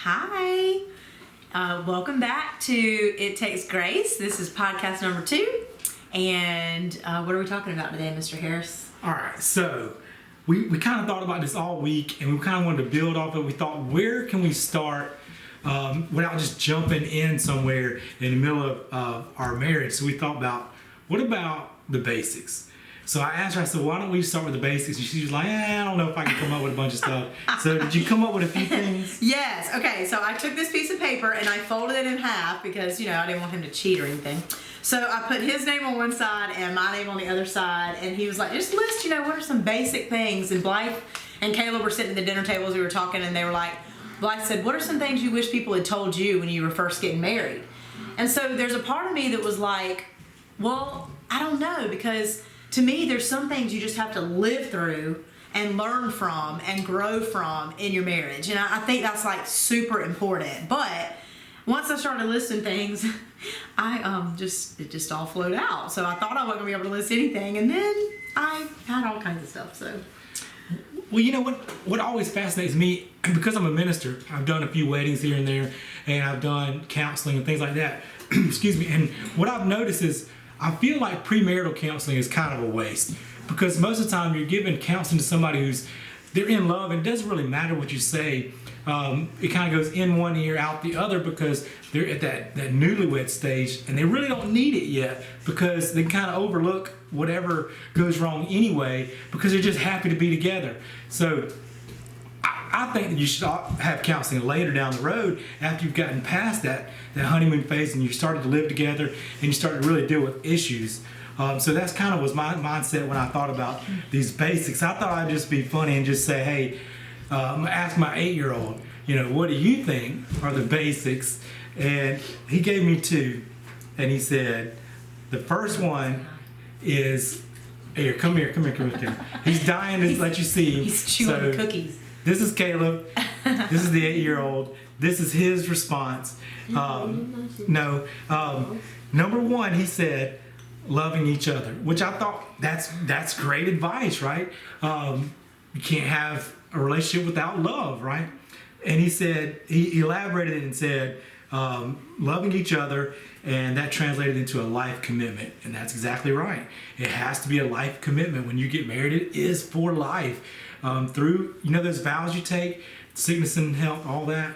Hi. Welcome back to It Takes Grace. This is podcast number 2. And what are we talking about today, Mr. Harris? All right, so we kind of thought about this all week, and we kind of wanted to build off it. We thought, where can we start without just jumping in somewhere in the middle of our marriage? So we thought about, what about the basics? So I asked her, I said, why don't we start with the basics? And she was like, I don't know if I can come up with a bunch of stuff. So did you come up with a few things? Yes. Okay, so I took this piece of paper and I folded it in half because, I didn't want him to cheat or anything. So I put his name on one side and my name on the other side. And he was like, just list, what are some basic things? And Blythe and Caleb were sitting at the dinner table as we were talking, and they were like, Blythe said, what are some things you wish people had told you when you were first getting married? And so there's a part of me that was like, well, I don't know, because to me, there's some things you just have to live through and learn from and grow from in your marriage. And I think that's like super important. But once I started listing things, it just all flowed out. So I thought I wasn't gonna be able to list anything, and then I had all kinds of stuff. So, well, what always fascinates me, because I'm a minister, I've done a few weddings here and there, and I've done counseling and things like that. Excuse me. And what I've noticed is, I feel like premarital counseling is kind of a waste, because most of the time you're giving counseling to somebody they're in love, and it doesn't really matter what you say. It kind of goes in one ear, out the other, because they're at that newlywed stage, and they really don't need it yet, because they kind of overlook whatever goes wrong anyway, because they're just happy to be together. So I think that you should have counseling later down the road, after you've gotten past that honeymoon phase and you started to live together and you started to really deal with issues. So that's kind of was my mindset when I thought about these basics. I thought I'd just be funny and just say, hey, I'm gonna ask my 8-year-old, what do you think are the basics? And he gave me 2, and he said, the first one is, here, come here. He's dying to let you see. He's chewing cookies. This is Caleb. This is the 8-year-old. This is his response. Number 1, he said, loving each other, which I thought that's great advice, right? You can't have a relationship without love, right? And he said, he elaborated and said, loving each other, and that translated into a life commitment. And that's exactly right. It has to be a life commitment. When you get married, it is for life. Through, those vows you take, sickness and health, all that,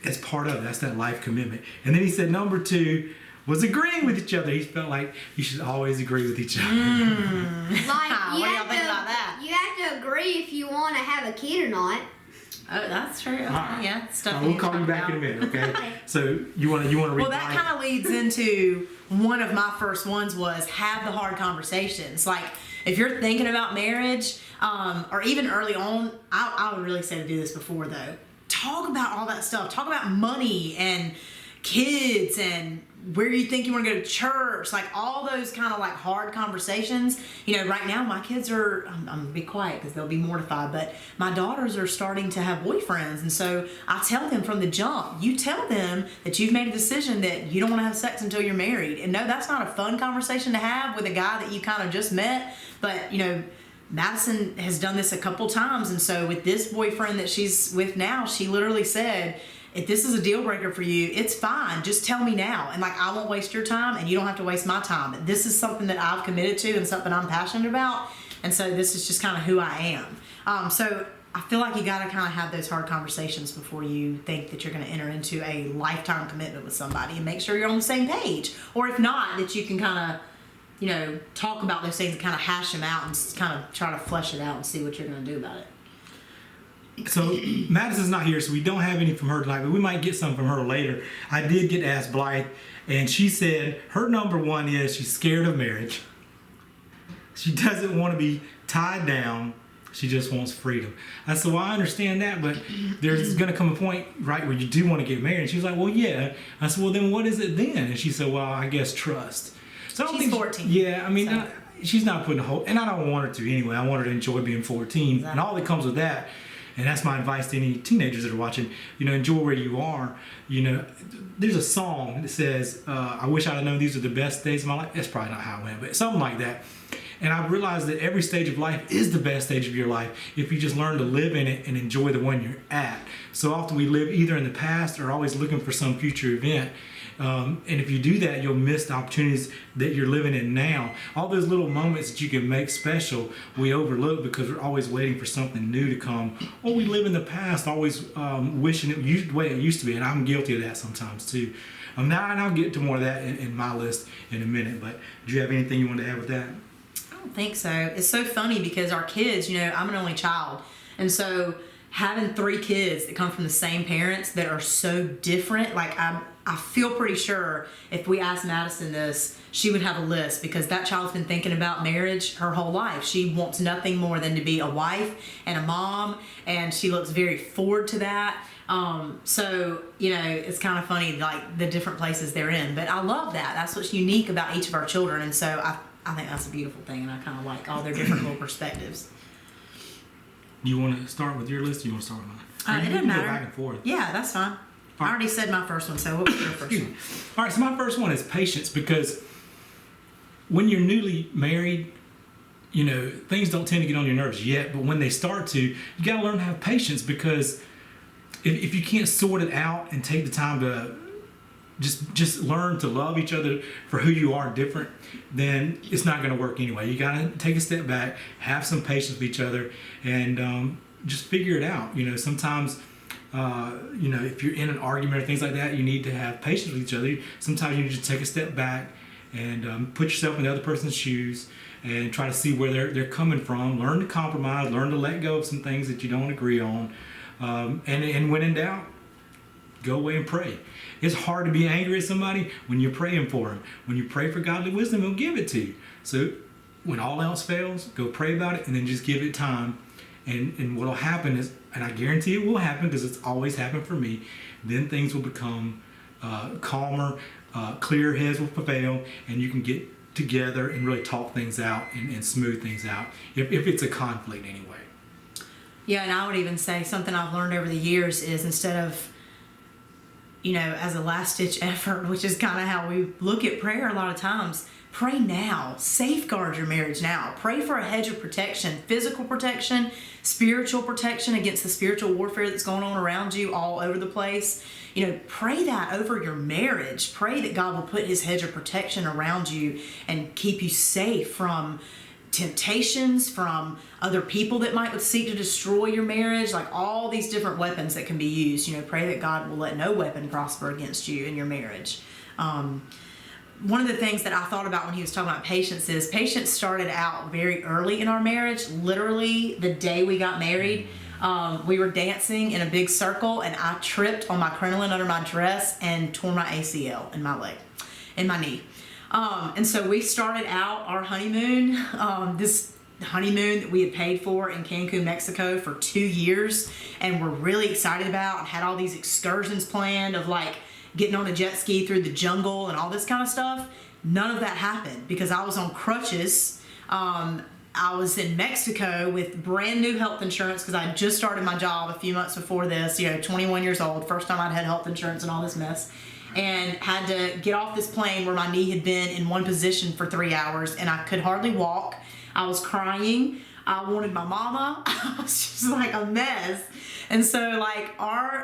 it's part of it. That's that life commitment. And then he said number 2 was agreeing with each other. He felt like you should always agree with each other. Like, what do y'all think about that? You have to agree if you want to have a kid or not. Oh, that's true. Right. Yeah, stuff. We'll call you back in a minute, okay? So you want to read. Well, that kind of leads into one of my first ones was have the hard conversations. Like, if you're thinking about marriage, or even early on, I would really say to do this before though. Talk about all that stuff. Talk about money and kids and where you think you want to go to church, like all those kind of like hard conversations. Right now my kids are, I'm gonna be quiet because they'll be mortified, but my daughters are starting to have boyfriends, and so I tell them from the jump, you tell them that you've made a decision that you don't want to have sex until you're married. And no, that's not a fun conversation to have with a guy that you kind of just met, but Madison has done this a couple times, and so with this boyfriend that she's with now, she literally said, if this is a deal breaker for you, it's fine. Just tell me now. And I won't waste your time, and you don't have to waste my time. This is something that I've committed to and something I'm passionate about. And so this is just kind of who I am. So I feel like you got to kind of have those hard conversations before you think that you're going to enter into a lifetime commitment with somebody, and make sure you're on the same page. Or if not, that you can kind of, talk about those things and kind of hash them out and kind of try to flesh it out and see what you're going to do about it. So Madison's not here, so we don't have any from her tonight, but we might get some from her later. I did get asked Blythe, and she said her number 1 is she's scared of marriage. She doesn't want to be tied down. She just wants freedom. I said, well, I understand that, but there's going to come a point, right, where you do want to get married. And she was like, well, yeah. I said, well, then what is it then? And she said, well, I guess trust. So I don't She's think 14. Yeah, I mean, so. She's not putting a whole, and I don't want her to anyway. I want her to enjoy being 14 Exactly. and all that comes with that. And that's my advice to any teenagers that are watching. Enjoy where you are. There's a song that says, I wish I'd have known these are the best days of my life. That's probably not how it went, but something like that. And I've realized that every stage of life is the best stage of your life if you just learn to live in it and enjoy the one you're at. So often we live either in the past or always looking for some future event. And if you do that, you'll miss the opportunities that you're living in now. All those little moments that you can make special, we overlook because we're always waiting for something new to come. Or we live in the past, always wishing it the way it used to be. And I'm guilty of that sometimes too. Now, and I'll get to more of that in my list in a minute. But do you have anything you want to add with that? I don't think so. It's so funny because our kids, I'm an only child. And so having 3 kids that come from the same parents that are so different, like I feel pretty sure if we asked Madison this, she would have a list because that child's been thinking about marriage her whole life. She wants nothing more than to be a wife and a mom, and she looks very forward to that. So, it's kind of funny, like the different places they're in, but I love that. That's what's unique about each of our children. And so I think that's a beautiful thing. And I kind of like all their different little perspectives. Do you want to start with your list or you want to start with mine? It doesn't matter. Go back and forth. Yeah, that's fine. I already said my first one, so what was your first one? All right, so my first one is patience, because when you're newly married, things don't tend to get on your nerves yet, but when they start to, you got to learn to have patience, because if you can't sort it out and take the time to just learn to love each other for who you are different, then it's not going to work anyway. You got to take a step back, have some patience with each other, and just figure it out. Sometimes if you're in an argument or things like that, you need to have patience with each other. Sometimes you need to take a step back and put yourself in the other person's shoes and try to see where they're coming from. Learn to compromise, learn to let go of some things that you don't agree on. And when in doubt, go away and pray. It's hard to be angry at somebody when you're praying for them. When you pray for godly wisdom, he'll give it to you. So when all else fails, go pray about it and then just give it time. And what will happen is, and I guarantee it will happen because it's always happened for me, then things will become calmer, clear heads will prevail, and you can get together and really talk things out and smooth things out, if it's a conflict anyway. Yeah, and I would even say something I've learned over the years is instead of, as a last-ditch effort, which is kind of how we look at prayer a lot of times, pray now. Safeguard your marriage now. Pray for a hedge of protection, physical protection, spiritual protection against the spiritual warfare that's going on around you all over the place. Pray that over your marriage. Pray that God will put his hedge of protection around you and keep you safe from temptations, from other people that might seek to destroy your marriage, like all these different weapons that can be used. Pray that God will let no weapon prosper against you in your marriage. One of the things that I thought about when he was talking about patience is patience started out very early in our marriage. Literally the day we got married, we were dancing in a big circle and I tripped on my crinoline under my dress and tore my ACL in my knee. And so we started out our honeymoon, this honeymoon that we had paid for in Cancun, Mexico for 2 years, and we're really excited about and had all these excursions planned of like getting on a jet ski through the jungle and all this kind of stuff. None of that happened because I was on crutches. I was in Mexico with brand new health insurance because I just started my job a few months before this, 21 years old, first time I'd had health insurance and all this mess. And had to get off this plane where my knee had been in one position for 3 hours and I could hardly walk. I was crying. I wanted my mama. I was just like a mess. And so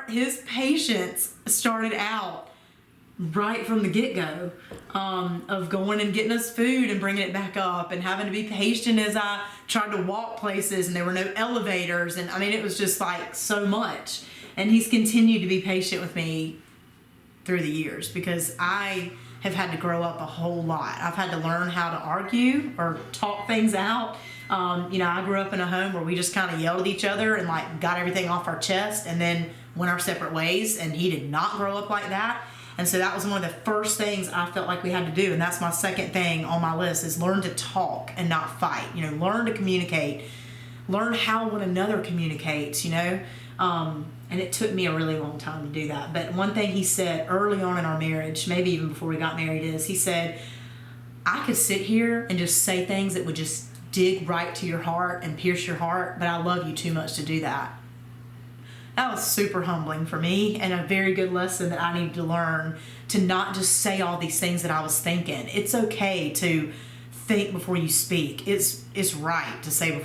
his patience started out right from the get-go, of going and getting us food and bringing it back up and having to be patient as I tried to walk places and there were no elevators. And it was just like so much. And he's continued to be patient with me through the years because I have had to grow up a whole lot. I've had to learn how to argue or talk things out. I grew up in a home where we just kind of yelled at each other and got everything off our chest and then went our separate ways, and he did not grow up like that. And so that was one of the first things I felt like we had to do, and that's my second thing on my list is learn to talk and not fight. Learn to communicate. Learn how one another communicates, and it took me a really long time to do that. But one thing he said early on in our marriage, maybe even before we got married, is he said, I could sit here and just say things that would just dig right to your heart and pierce your heart, but I love you too much to do that. That was super humbling for me and a very good lesson that I needed to learn, to not just say all these things that I was thinking. It's okay to think before you speak. It's right to say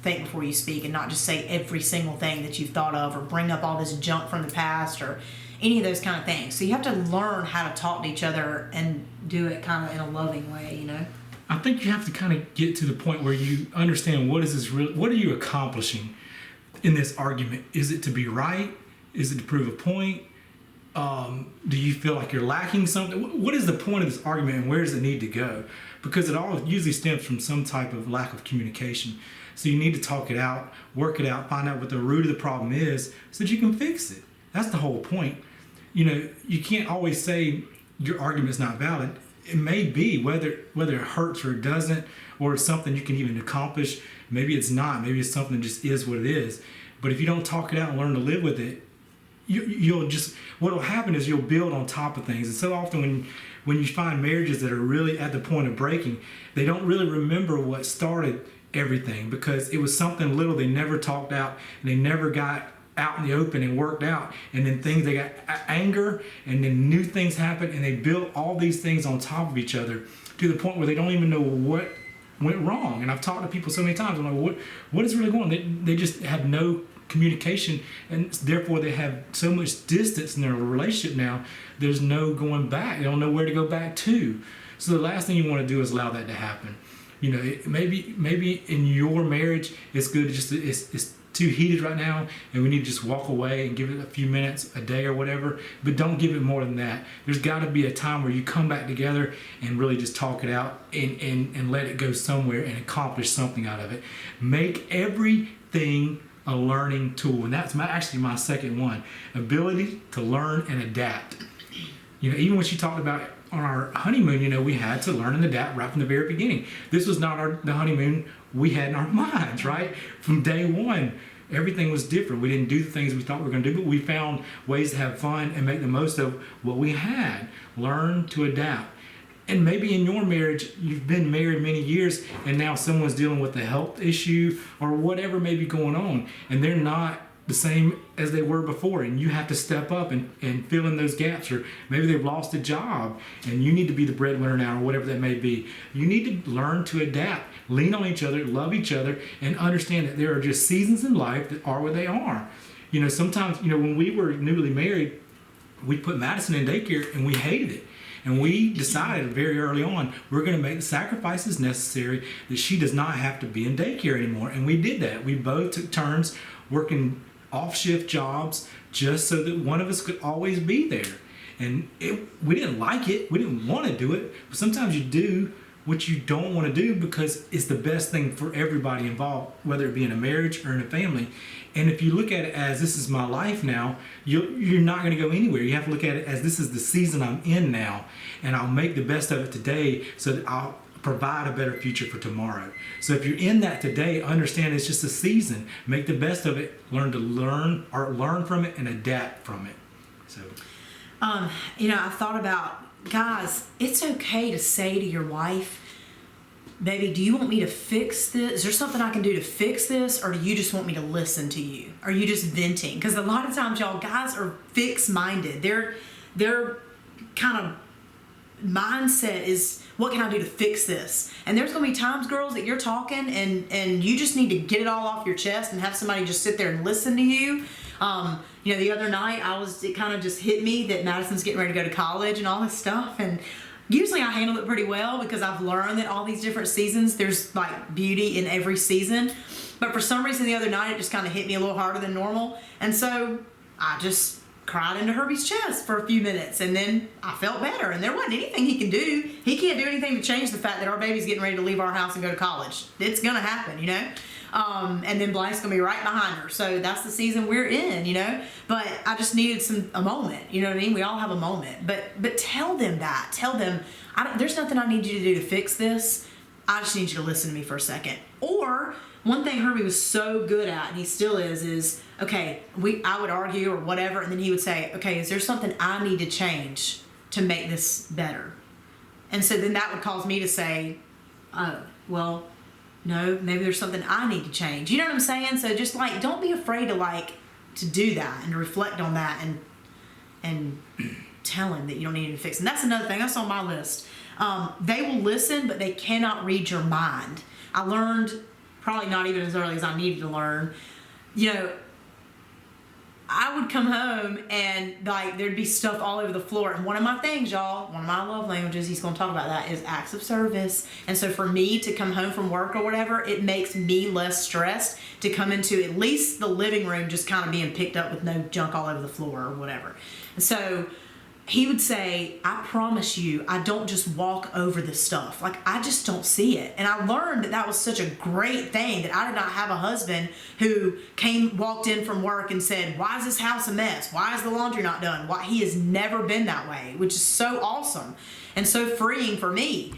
think before you speak, and not just say every single thing that you've thought of, or bring up all this junk from the past, or any of those kind of things. So you have to learn how to talk to each other and do it kind of in a loving way, you know. I think you have to kind of get to the point where you understand what are you accomplishing in this argument? Is it to be right? Is it to prove a point? Do you feel like you're lacking something? What is the point of this argument, and where does it need to go? Because it all usually stems from some type of lack of communication. So you need to talk it out, work it out, find out what the root of the problem is so that you can fix it. That's the whole point. You know, you can't always say your argument's not valid. It may be, whether it hurts or it doesn't, or it's something you can even accomplish. Maybe it's not. Maybe it's something that just is what it is. But if you don't talk it out and learn to live with it, what'll happen is you'll build on top of things. And so often when you find marriages that are really at the point of breaking, they don't really remember what started everything, because it was something little they never talked out, and they never got out in the open and worked out. And then they got anger, and then new things happened, and they built all these things on top of each other to the point where they don't even know what went wrong. And I've talked to people so many times, I'm like, what is really going on? They just have no communication, and therefore they have so much distance in their relationship now. There's no going back. They don't know where to go back to. So the last thing you want to do is allow that to happen. You know, maybe in your marriage it's good to just it's too heated right now, and we need to just walk away and give it a few minutes a day or whatever, but don't give it more than that. There's got to be a time where you come back together and really just talk it out and let it go somewhere and accomplish something out of it. Make everything a learning tool, and that's actually my second one: ability to learn and adapt. You know, even when she talked about it on our honeymoon, you know, we had to learn and adapt right from the very beginning. This was not the honeymoon we had in our minds, right? From day one, everything was different. We didn't do the things we thought we were going to do, but we found ways to have fun and make the most of what we had. Learn to adapt. And maybe in your marriage, you've been married many years, and now someone's dealing with a health issue or whatever may be going on, and they're not the same as they were before, and you have to step up and fill in those gaps. Or maybe they've lost a job and you need to be the breadwinner now, or whatever that may be. You need to learn to adapt, lean on each other, love each other, and understand that there are just seasons in life that are what they are. You know, sometimes, you know, when we were newly married, we put Madison in daycare and we hated it. And we decided very early on, we're going to make the sacrifices necessary that she does not have to be in daycare anymore. And we did that. We both took turns working off-shift jobs just so that one of us could always be there. And we didn't like it. We didn't want to do it. But sometimes you do what you don't want to do because it's the best thing for everybody involved, whether it be in a marriage or in a family. And if you look at it as this is my life now, you're not going to go anywhere. You have to look at it as this is the season I'm in now, and I'll make the best of it today so that I'll provide a better future for tomorrow. So if you're in that today, understand it's just a season. Make the best of it. Learn from it and adapt from it. So, you know, I've thought about, guys, it's okay to say to your wife, baby, do you want me to fix this? Is there something I can do to fix this? Or do you just want me to listen to you? Are you just venting? Because a lot of times, y'all, guys are fixed-minded. Their kind of mindset is, what can I do to fix this? And there's going to be times, girls, that you're talking and you just need to get it all off your chest and have somebody just sit there and listen to you. You know, the other night, it kind of just hit me that Madison's getting ready to go to college and all this stuff. And usually I handle it pretty well because I've learned that all these different seasons, there's like beauty in every season. But for some reason the other night, it just kind of hit me a little harder than normal. And so I just cried into Herbie's chest for a few minutes, and then I felt better. And there wasn't anything he can do. He can't do anything to change the fact that our baby's getting ready to leave our house and go to college. It's going to happen, you know? And then Blank's going to be right behind her. So that's the season we're in, you know? But I just needed a moment, you know what I mean? We all have a moment. But tell them that. Tell them, there's nothing I need you to do to fix this. I just need you to listen to me for a second. Or one thing Herbie was so good at, and he still is okay, I would argue or whatever, and then he would say, okay, is there something I need to change to make this better? And so then that would cause me to say, oh, well, no, maybe there's something I need to change. You know what I'm saying? So just don't be afraid to do that and to reflect on that and tell him that you don't need to fix. And that's another thing. That's on my list. They will listen, but they cannot read your mind. I learned, probably not even as early as I needed to learn, you know, I would come home and like there'd be stuff all over the floor. And one of my things, y'all, one of my love languages, he's going to talk about that, is acts of service. And so for me to come home from work or whatever, it makes me less stressed to come into at least the living room just kind of being picked up with no junk all over the floor or whatever. And so he would say, I promise you, I don't just walk over the stuff. Like, I just don't see it. And I learned that was such a great thing, that I did not have a husband who walked in from work and said, why is this house a mess? Why is the laundry not done? Why? He has never been that way, which is so awesome and so freeing for me,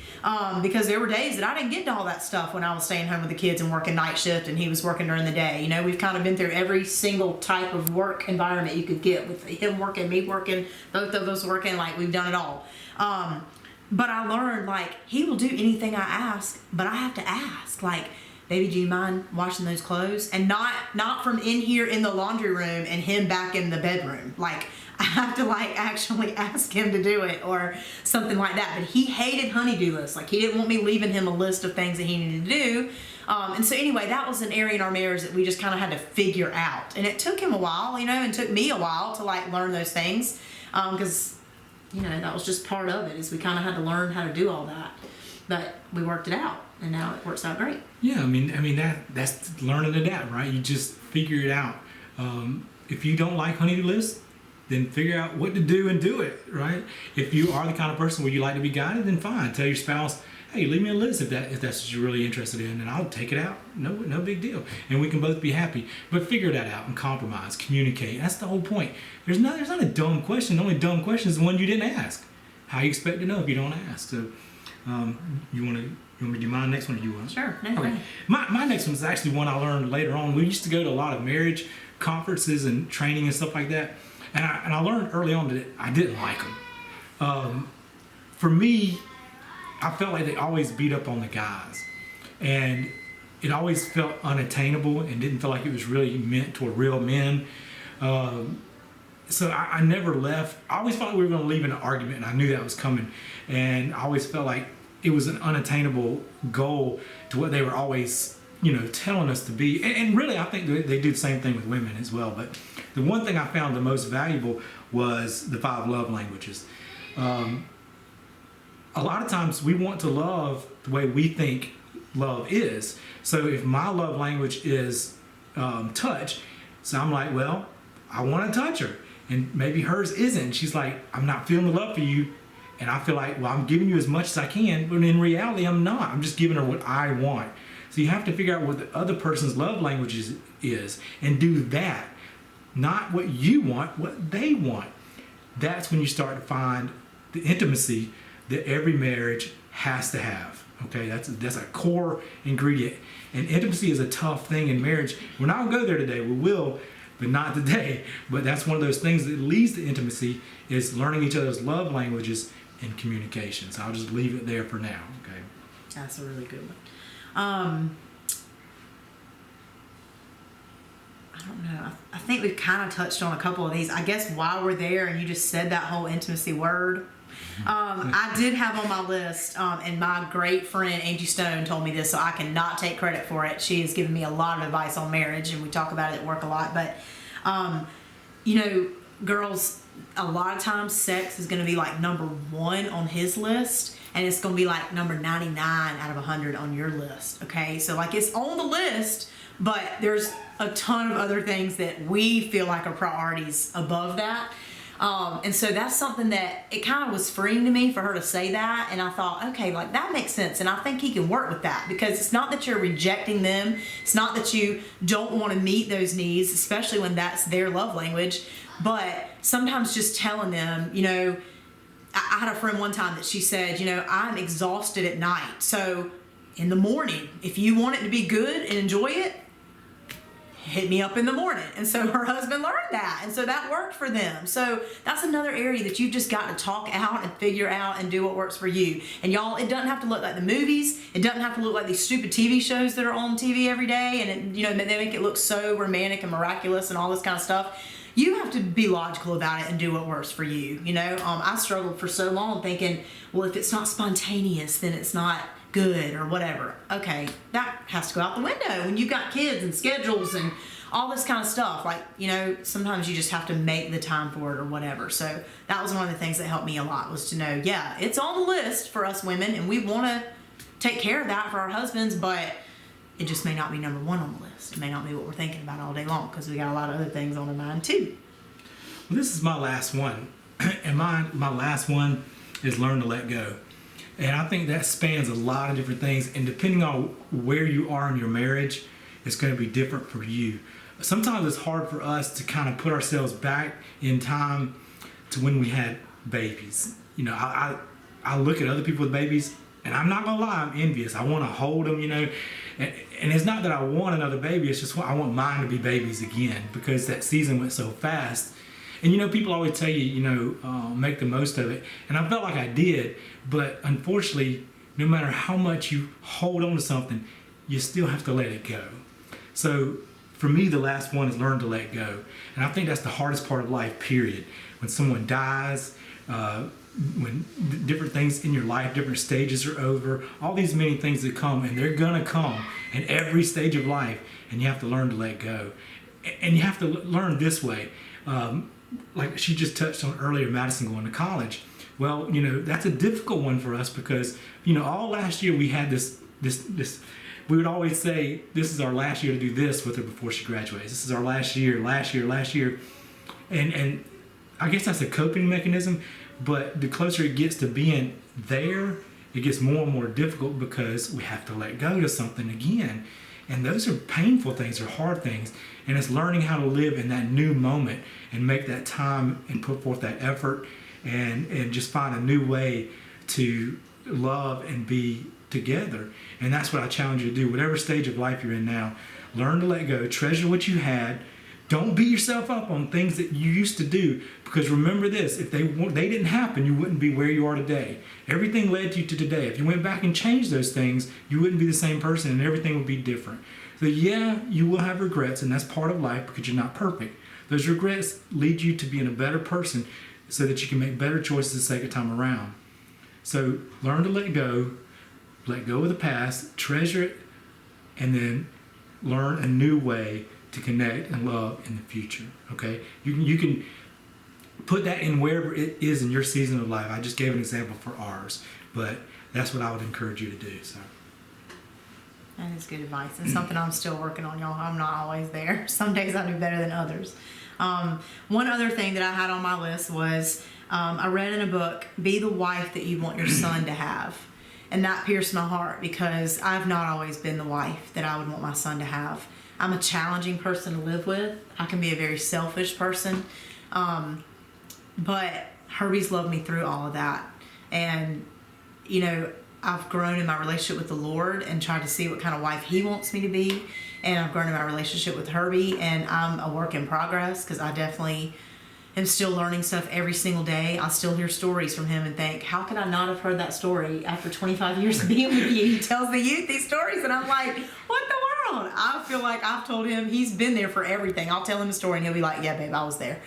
because there were days that I didn't get to all that stuff when I was staying home with the kids and working night shift and he was working during the day. You know, we've kind of been through every single type of work environment you could get, with him working, me working, both of us working. Like, we've done it all. But I learned, like, he will do anything I ask, but I have to ask, like, baby, do you mind washing those clothes? And not from in here in the laundry room and him back in the bedroom. Like, I have to like actually ask him to do it or something like that. But he hated honey-do lists. Like, he didn't want me leaving him a list of things that he needed to do. And so anyway, that was an area in our marriage that we just kind of had to figure out. And it took him a while, you know, and took me a while to like learn those things. Because, you know, that was just part of it, is we kind of had to learn how to do all that. But we worked it out, and now it works out great. Yeah, I mean that's learning to adapt, right? You just figure it out. If you don't like honey-do lists, then figure out what to do and do it, right? If you are the kind of person where you like to be guided, then fine. Tell your spouse, hey, leave me a list if that's what you're really interested in, and I'll take it out. No big deal. And we can both be happy. But figure that out and compromise, communicate. That's the whole point. There's not a dumb question. The only dumb question is the one you didn't ask. How you expect to know if you don't ask? So you want me to do my next one, or you want? Sure. No, Okay. My next one is actually one I learned later on. We used to go to a lot of marriage conferences and training and stuff like that. And I learned early on that I didn't like them. For me, I felt like they always beat up on the guys. And it always felt unattainable and didn't feel like it was really meant toward real men. So I never left. I always felt like we were going to leave in an argument, and I knew that was coming. And I always felt like it was an unattainable goal to what they were always, you know, telling us to be. And really, I think they do the same thing with women as well. But the one thing I found the most valuable was the 5 love languages. A lot of times we want to love the way we think love is. So if my love language is touch, so I'm like, well, I want to touch her. And maybe hers isn't. She's like, I'm not feeling the love for you. And I feel like, well, I'm giving you as much as I can. But in reality, I'm not. I'm just giving her what I want. So you have to figure out what the other person's love language is and do that. Not what you want, what they want. That's when you start to find the intimacy that every marriage has to have. Okay, that's a core ingredient. And intimacy is a tough thing in marriage. We're not gonna go there today. We will, but not today. But that's one of those things that leads to intimacy, is learning each other's love languages and communication. So I'll just leave it there for now. Okay. That's a really good one. I don't know. I think we've kind of touched on a couple of these. I guess while we're there and you just said that whole intimacy word, I did have on my list, and my great friend Angie Stone told me this, so I cannot take credit for it. She has given me a lot of advice on marriage, and we talk about it at work a lot. But, you know, girls, a lot of times sex is going to be like number 1 on his list, and it's going to be like number 99 out of 100 on your list. Okay, so like it's on the list, but there's a ton of other things that we feel like are priorities above that. And so that's something that it kind of was freeing to me for her to say that. And I thought, okay, like that makes sense. And I think he can work with that, because it's not that you're rejecting them. It's not that you don't want to meet those needs, especially when that's their love language. But sometimes just telling them, you know, I had a friend one time that she said, you know, I'm exhausted at night. So in the morning, if you want it to be good and enjoy it, hit me up in the morning. And so her husband learned that, and so that worked for them. So that's another area that you've just got to talk out and figure out and do what works for you. And y'all, it doesn't have to look like the movies. It doesn't have to look like these stupid TV shows that are on TV every day, and it, you know, they make it look so romantic and miraculous and all this kind of stuff. you have to be logical about it and do what works for you. You know, I struggled for so long thinking, well, if it's not spontaneous, then it's not good or whatever. Okay, that has to go out the window when you've got kids and schedules and all this kind of stuff. Like, you know, sometimes you just have to make the time for it or whatever. So that was one of the things that helped me a lot, was to know, yeah, it's on the list for us women and we want to take care of that for our husbands, but it just may not be number one on the list. It may not be what we're thinking about all day long, because we got a lot of other things on our mind too. Well, this is my last one, and my last one is learn to let go. And I think that spans a lot of different things, and depending on where you are in your marriage, it's going to be different for you. Sometimes it's hard for us to kind of put ourselves back in time to when we had babies. You know, I look at other people with babies, and I'm not gonna lie, I'm envious. I want to hold them, you know, and it's not that I want another baby. It's just I want mine to be babies again, because that season went so fast. And you know, people always tell you, you know, make the most of it, and I felt like I did, but unfortunately, no matter how much you hold on to something, you still have to let it go. So for me, the last one is learn to let go, and I think that's the hardest part of life. Period. When someone dies. When different things in your life, different stages are over, all these many things that come, and they're gonna come in every stage of life, and you have to learn to let go. And you have to learn this way. Like she just touched on earlier, Madison going to college. Well, you know, that's a difficult one for us because, you know, all last year we had this, we would always say, this is our last year to do this with her before she graduates. This is our last year. And I guess that's a coping mechanism. But the closer it gets to being there, it gets more and more difficult because we have to let go to something again. And those are painful things, they're hard things. And it's learning how to live in that new moment and make that time and put forth that effort and just find a new way to love and be together. And that's what I challenge you to do. Whatever stage of life you're in now, learn to let go, treasure what you had. Don't beat yourself up on things that you used to do, because remember this, if they didn't happen, you wouldn't be where you are today. Everything led you to today. If you went back and changed those things, you wouldn't be the same person and everything would be different. So yeah, you will have regrets, and that's part of life because you're not perfect. Those regrets lead you to being a better person so that you can make better choices the second time around. So learn to let go of the past, treasure it, and then learn a new way to connect and love in the future. Okay, you can put that in wherever it is in your season of life. I just gave an example for ours, but that's what I would encourage you to do. So that is good advice, and something I'm still working on, y'all. I'm not always there. Some days I do better than others. One other thing that I had on my list was I read in a book, "Be the wife that you want your son to have." And that pierced my heart because I've not always been the wife that I would want my son to have. I'm a challenging person to live with. I can be a very selfish person. But Herbie's loved me through all of that. And, you know, I've grown in my relationship with the Lord and tried to see what kind of wife He wants me to be. And I've grown in my relationship with Herbie, and I'm a work in progress because I definitely am still learning stuff every single day. I still hear stories from him and think, how could I not have heard that story after 25 years of being with you? He tells the youth these stories, and I'm like, what the world? I feel like I've told him, he's been there for everything. I'll tell him a story, and he'll be like, yeah, babe, I was there.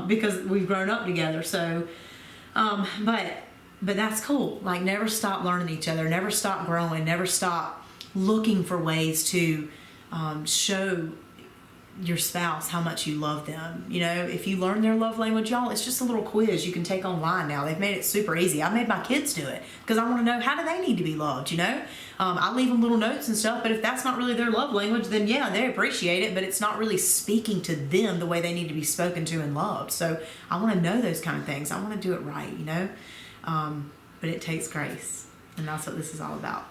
Because we've grown up together. So, but that's cool. Like, never stop learning each other, never stop growing, never stop looking for ways to show your spouse how much you love them. You know, if you learn their love language, y'all, it's just a little quiz you can take online now. They've made it super easy. I made my kids do it because I want to know, how do they need to be loved, you know? I leave them little notes and stuff, but if that's not really their love language, then yeah, they appreciate it, but it's not really speaking to them the way they need to be spoken to and loved. So I want to know those kind of things. I want to do it right, you know? But it takes grace, and that's what this is all about.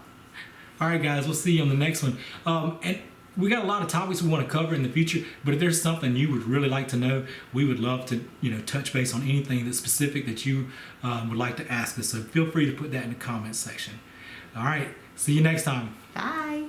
all right, guys, we'll see you on the next one. And we got a lot of topics we want to cover in the future, but if there's something you would really like to know, we would love to, touch base on anything that's specific that you would like to ask us. So feel free to put that in the comments section. All right, see you next time. Bye.